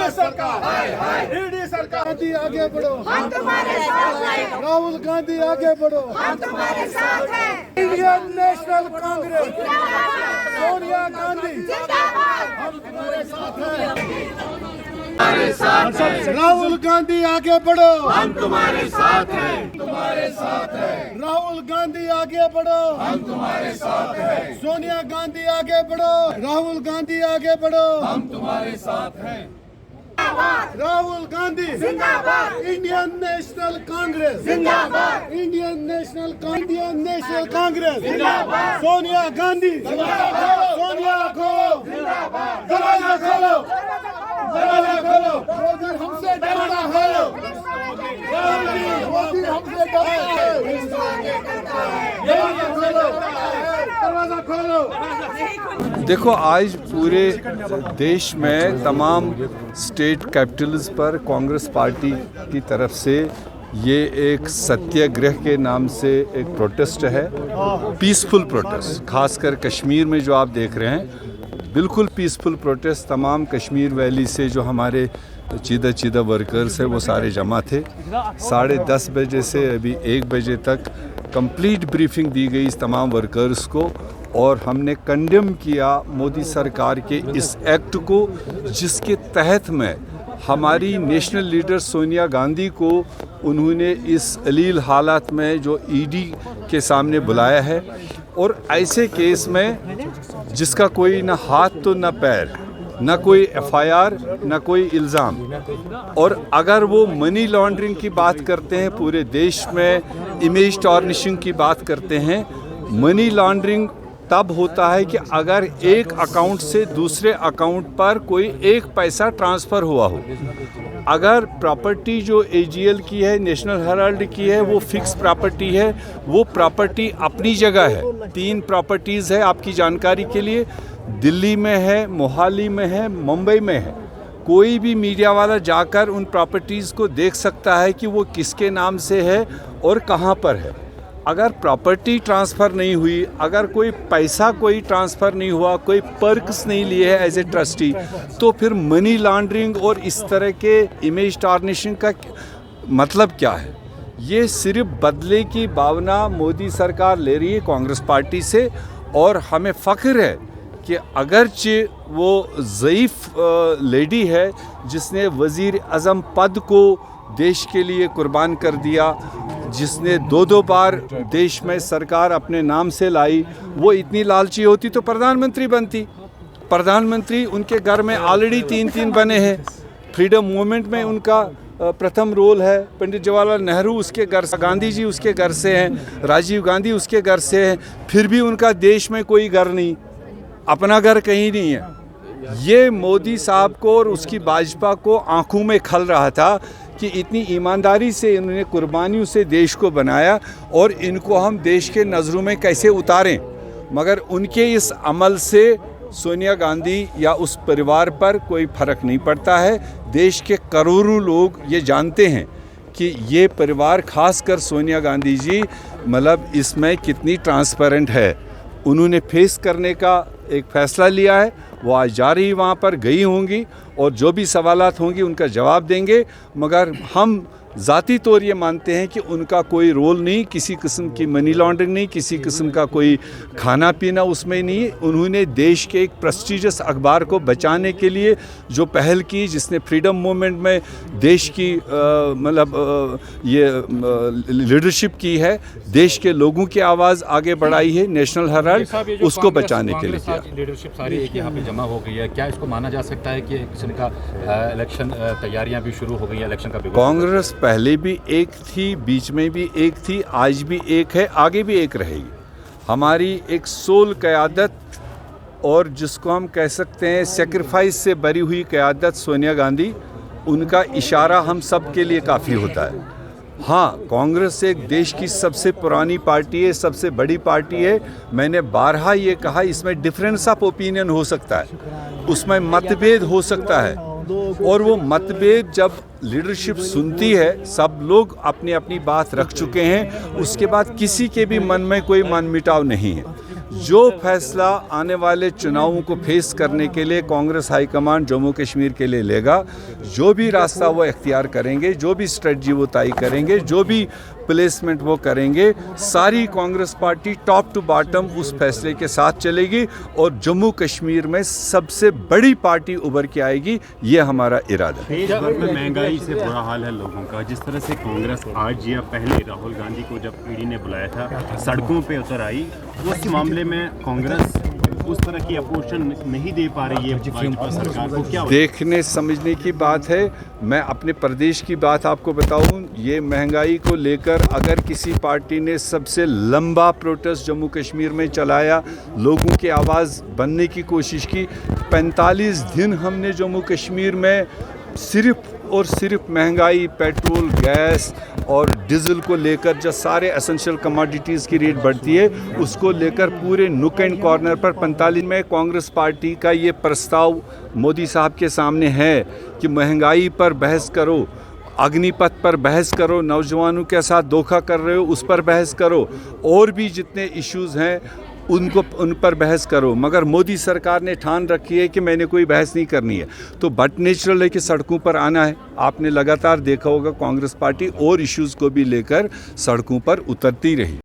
ED सरकार, ED सरकार। गांधी आगे बढ़ो, हम तुम्हारे साथ हैं। राहुल गांधी आगे बढ़ो, हम तुम्हारे साथ हैं। इंडियन नेशनल कांग्रेस, जिंदाबाद, सोनिया गांधी, जिंदाबाद। हम तुम्हारे साथ हैं। राहुल गांधी आगे बढ़ो, हम तुम्हारे साथ हैं। तुम्हारे साथ है। राहुल गांधी आगे बढ़ो, हम तुम्हारे साथ हैं। सोनिया गांधी आगे बढ़ो, राहुल गांधी आगे बढ़ो, हम तुम्हारे साथ हैं। राहुल गांधी जिंदाबाद, इंडियन नेशनल कांग्रेस, जिंदाबाद, इंडियन नेशनल कांग्रेस, जिंदाबाद। सोनिया गांधी, सोनिया खोलो, दरवाजा खोलो, दरवाजा खोलो, मोदी हमसे डरता है, मोदी हमसे डरता है, दरवाजा खोलो, दरवाजा खोलो। देखो, आज पूरे देश में तमाम स्टेट कैपिटल्स पर कांग्रेस पार्टी की तरफ से ये एक सत्याग्रह के नाम से एक प्रोटेस्ट है, पीसफुल प्रोटेस्ट। खासकर कश्मीर में जो आप देख रहे हैं, बिल्कुल पीसफुल प्रोटेस्ट। तमाम कश्मीर वैली से जो हमारे चीदा वर्कर्स हैं वो सारे जमा थे। 10:30 बजे से अभी 1 बजे तक कंप्लीट ब्रीफिंग दी गई इस तमाम वर्कर्स को, और हमने कंडेम किया मोदी सरकार के इस एक्ट को, जिसके तहत में हमारी नेशनल लीडर सोनिया गांधी को उन्होंने इस अलील हालात में जो ईडी के सामने बुलाया है, और ऐसे केस में जिसका कोई ना हाथ तो ना पैर, ना कोई एफआईआर, ना कोई इल्ज़ाम। और अगर वो मनी लॉन्ड्रिंग की बात करते हैं, पूरे देश में इमेज टार्निशिंग की बात करते हैं, मनी लॉन्ड्रिंग तब होता है कि अगर एक अकाउंट से दूसरे अकाउंट पर कोई एक पैसा ट्रांसफ़र हुआ हो। अगर प्रॉपर्टी जो एजीएल की है, नेशनल हेराल्ड की है, वो फिक्स प्रॉपर्टी है, वो प्रॉपर्टी अपनी जगह है। 3 प्रॉपर्टीज़ है आपकी जानकारी के लिए, दिल्ली में है, मोहाली में है, मुंबई में है। कोई भी मीडिया वाला जाकर उन प्रॉपर्टीज़ को देख सकता है कि वो किसके नाम से है और कहाँ पर है। अगर प्रॉपर्टी ट्रांसफ़र नहीं हुई, अगर कोई पैसा कोई ट्रांसफ़र नहीं हुआ, कोई पर्क्स नहीं लिए है एज ए ट्रस्टी, तो फिर मनी लॉन्ड्रिंग और इस तरह के इमेज टार्निशिंग का मतलब क्या है? ये सिर्फ बदले की भावना मोदी सरकार ले रही है कांग्रेस पार्टी से, और हमें फ़ख्र है कि अगरचे वो ज़ईफ़ लेडी है जिसने वज़ीर आज़म पद को देश के लिए कुर्बान कर दिया, जिसने 2 बार देश में सरकार अपने नाम से लाई, वो इतनी लालची होती तो प्रधानमंत्री बनती। प्रधानमंत्री उनके घर में ऑलरेडी 3 बने हैं। फ्रीडम मूवमेंट में उनका प्रथम रोल है। पंडित जवाहरलाल नेहरू उसके घर से, गांधी जी उसके घर से हैं, राजीव गांधी उसके घर से हैं, फिर भी उनका देश में कोई घर नहीं, अपना घर कहीं नहीं है। ये मोदी साहब को और उसकी भाजपा को आंखों में खल रहा था कि इतनी ईमानदारी से इन्होंने कुर्बानियों से देश को बनाया, और इनको हम देश के नज़रों में कैसे उतारें। मगर उनके इस अमल से सोनिया गांधी या उस परिवार पर कोई फ़र्क नहीं पड़ता है। देश के करोड़ों लोग ये जानते हैं कि ये परिवार, खासकर सोनिया गांधी जी, मतलब इसमें कितनी ट्रांसपेरेंट है। उन्होंने फेस करने का एक फ़ैसला लिया है। वो आज जा रही वहाँ पर गई होंगी, और जो भी सवालात होंगी उनका जवाब देंगे। मगर हम ज़ाती तौर ये मानते हैं कि उनका कोई रोल नहीं, किसी किस्म की मनी लॉन्ड्रिंग नहीं, किसी किस्म का कोई खाना पीना उसमें नहीं। उन्होंने देश के एक प्रेस्टीजियस अखबार को बचाने के लिए जो पहल की, जिसने फ्रीडम मूवमेंट में देश की ये लीडरशिप की है, देश के लोगों की आवाज़ आगे बढ़ाई है, नेशनल हेराल्ड, उसको बचाने के लिए किया। लीडरशिप सारी एक यहाँ पे जमा हो गई है, क्या इसको माना जा सकता है कि किसी का इलेक्शन तैयारियाँ भी शुरू हो गई हैं इलेक्शन का? कांग्रेस पहले भी एक थी, बीच में भी एक थी, आज भी एक है, आगे भी एक रहेगी। हमारी एक सोल क़यादत, और जिसको हम कह सकते हैं सेक्रीफाइस से भरी हुई क़यादत सोनिया गांधी, उनका इशारा हम सब के लिए काफ़ी होता है। हाँ, कांग्रेस एक देश की सबसे पुरानी पार्टी है, सबसे बड़ी पार्टी है। मैंने बारहा ये कहा, इसमें डिफरेंस ऑफ ओपिनियन हो सकता है, उसमें मतभेद हो सकता है, और वो मतभेद जब लीडरशिप सुनती है, सब लोग अपनी अपनी बात रख चुके हैं, उसके बाद किसी के भी मन में कोई मनमुटाव नहीं है। जो फैसला आने वाले चुनावों को फेस करने के लिए कांग्रेस हाईकमान जम्मू कश्मीर के लिए लेगा, जो भी रास्ता वो इख्तियार करेंगे, जो भी स्ट्रेटजी वो तय करेंगे, जो भी प्लेसमेंट वो करेंगे, सारी Congress party top to bottom उस फैसले के साथ चलेगी और जम्मू कश्मीर में सबसे बड़ी पार्टी उभर के आएगी। ये हमारा इरादा है। देश भर में महंगाई से बुरा हाल है लोगों का। जिस तरह से कांग्रेस आज या पहले राहुल गांधी को जब ईडी ने बुलाया था सड़कों पे उतर आई, उस मामले में कांग्रेस उस तरह की अपोजिशन नहीं दे पा रही है भाजपा सरकार को। क्या देखने समझने की बात है। मैं अपने प्रदेश की बात आपको बताऊं, ये महंगाई को लेकर अगर किसी पार्टी ने सबसे लंबा प्रोटेस्ट जम्मू कश्मीर में चलाया, लोगों की आवाज़ बनने की कोशिश की, 45 दिन हमने जम्मू कश्मीर में सिर्फ और सिर्फ महंगाई, पेट्रोल, गैस और डीजल को लेकर जो सारे एसेंशियल कमोडिटीज़ की रेट बढ़ती है, उसको लेकर पूरे नुक एंड कॉर्नर पर 45 में कांग्रेस पार्टी का ये प्रस्ताव मोदी साहब के सामने है कि महंगाई पर बहस करो, अग्निपथ पर बहस करो, नौजवानों के साथ धोखा कर रहे हो उस पर बहस करो, और भी जितने इश्यूज़ हैं उन पर बहस करो। मगर मोदी सरकार ने ठान रखी है कि मैंने कोई बहस नहीं करनी है, तो बट नेचुरल है कि सड़कों पर आना है। आपने लगातार देखा होगा कांग्रेस पार्टी और इश्यूज़ को भी लेकर सड़कों पर उतरती रही।